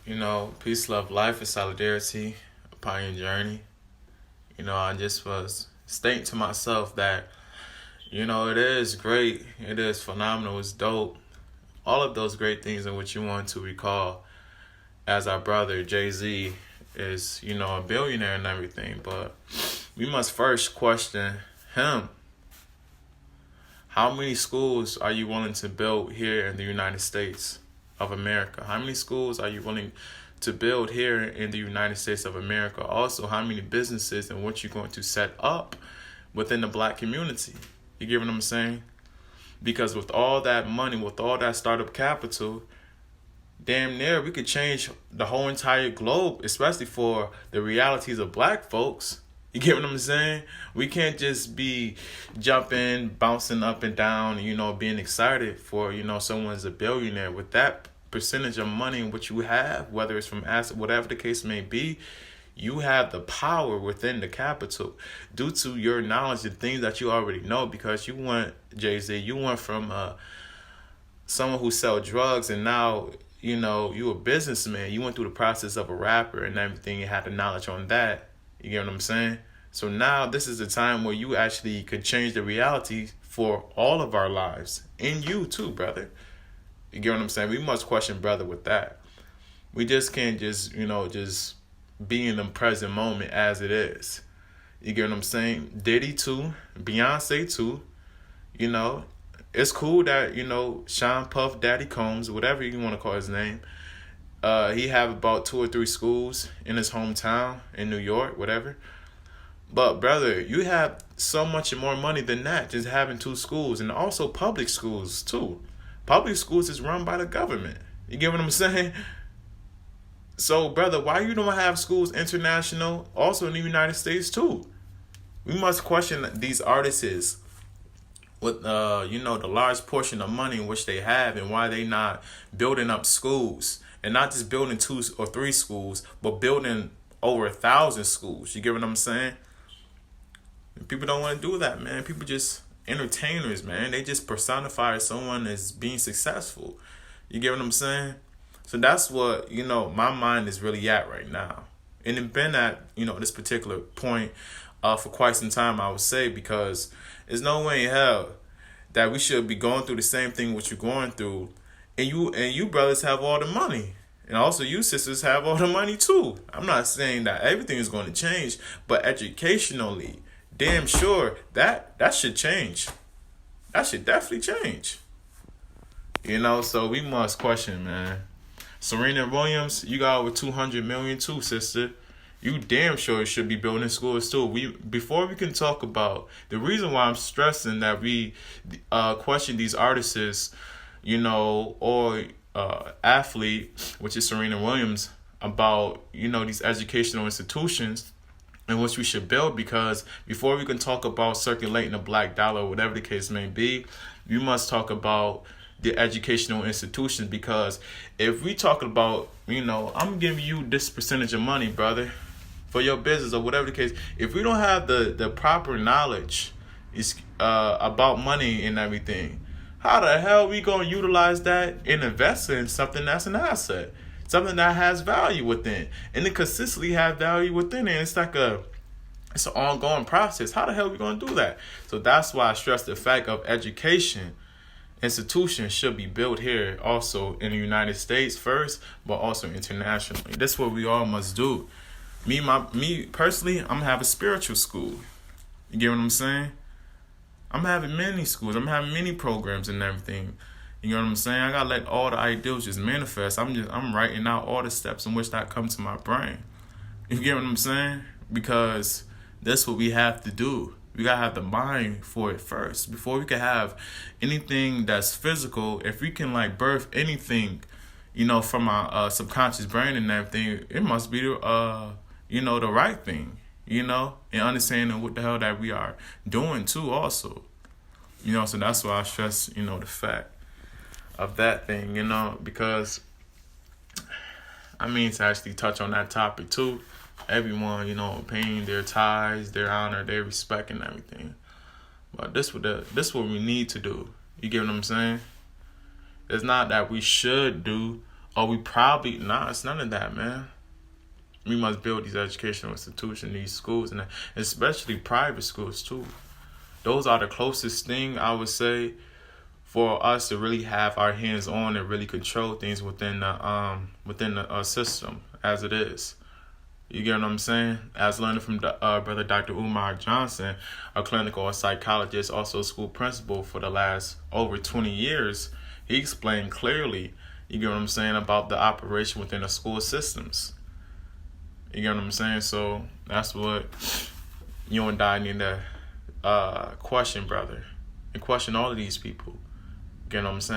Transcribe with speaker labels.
Speaker 1: Peace, love, life, and solidarity upon your journey. I just was stating to myself that, it is great, it is phenomenal, it's dope. All of those great things in which you want to recall as our brother Jay-Z is, a billionaire and everything. But we must first question him. How many schools are you willing to build here in the United States of America? How many schools are you willing to build here in the United States of America? Also, how many businesses and what you're going to set up within the black community? You get what I'm saying? Because with all that money, with all that startup capital, damn near we could change the whole entire globe, especially for the realities of black folks. You get what I'm saying? We can't just be jumping, bouncing up and down, being excited for, someone's a billionaire. With that percentage of money in which you have, whether it's from asset, whatever the case may be, you have the power within the capital due to your knowledge and things that you already know, because you went, Jay-Z, you went from someone who sell drugs and now, you a businessman. You went through the process of a rapper and everything. You had the knowledge on that. You get what I'm saying? So now this is the time where you actually could change the reality for all of our lives. And you too, brother. You get what I'm saying? We must question brother with that. We just can't just be in the present moment as it is. You get what I'm saying? Diddy too. Beyonce too. It's cool that, Sean Puff Daddy Combs, whatever you want to call his name, he have about 2 or 3 schools in his hometown in New York, whatever. But brother, you have so much more money than that, just having 2 schools, and also public schools too. Public schools is run by the government. You get what I'm saying? So brother, why you don't have schools international, also in the United States too? We must question these artists with the large portion of money in which they have, and why they not building up schools. And not just building 2 or 3 schools, but building over 1,000 schools. You get what I'm saying? People don't want to do that, man. People just entertainers, man. They just personify someone as being successful. You get what I'm saying? So that's what, my mind is really at right now. And it's been at, this particular point for quite some time, I would say, because there's no way in hell that we should be going through the same thing what you're going through. And you brothers have all the money. And also you sisters have all the money too. I'm not saying that everything is going to change, but educationally, damn sure that should change. That should definitely change. So we must question, man. Serena Williams, you got over 200 million too, sister. You damn sure should be building schools too. Before we can talk about the reason why I'm stressing that we question these artists, or athlete, which is Serena Williams, about, these educational institutions in which we should build, because before we can talk about circulating the black dollar, or whatever the case may be, we must talk about the educational institutions. Because if we talk about, I'm giving you this percentage of money, brother, for your business or whatever the case, if we don't have the proper knowledge about money and everything, how the hell are we going to utilize that and invest in something that's an asset? Something that has value within. And it consistently have value within it. It's it's an ongoing process. How the hell are we going to do that? So that's why I stress the fact of education institutions should be built here also in the United States first, but also internationally. That's what we all must do. Me personally, I'm going to have a spiritual school. You get what I'm saying? I'm having many schools. I'm having many programs and everything. You know what I'm saying? I gotta let all the ideals just manifest. I'm writing out all the steps in which that come to my brain. You get what I'm saying? Because that's what we have to do. We gotta have the mind for it first. Before we can have anything that's physical, if we can birth anything, from our subconscious brain and everything, it must be the right thing. And understanding what the hell that we are doing too also. So that's why I stress, the fact of that thing, because, to actually touch on that topic too, everyone, paying their tithes, their honor, their respect and everything. But this what we need to do. You get what I'm saying? It's not that we should do Or we probably, nah, it's none of that, man. We must build these educational institutions, these schools, and especially private schools too. Those are the closest thing, I would say, for us to really have our hands on and really control things within the system as it is. You get what I'm saying? As learning from brother Dr. Umar Johnson, a clinical psychologist, also a school principal for the last over 20 years, he explained clearly, you get what I'm saying, about the operation within the school systems. You get what I'm saying? So that's what you and I need to question, brother, and question all of these people. You get what I'm saying?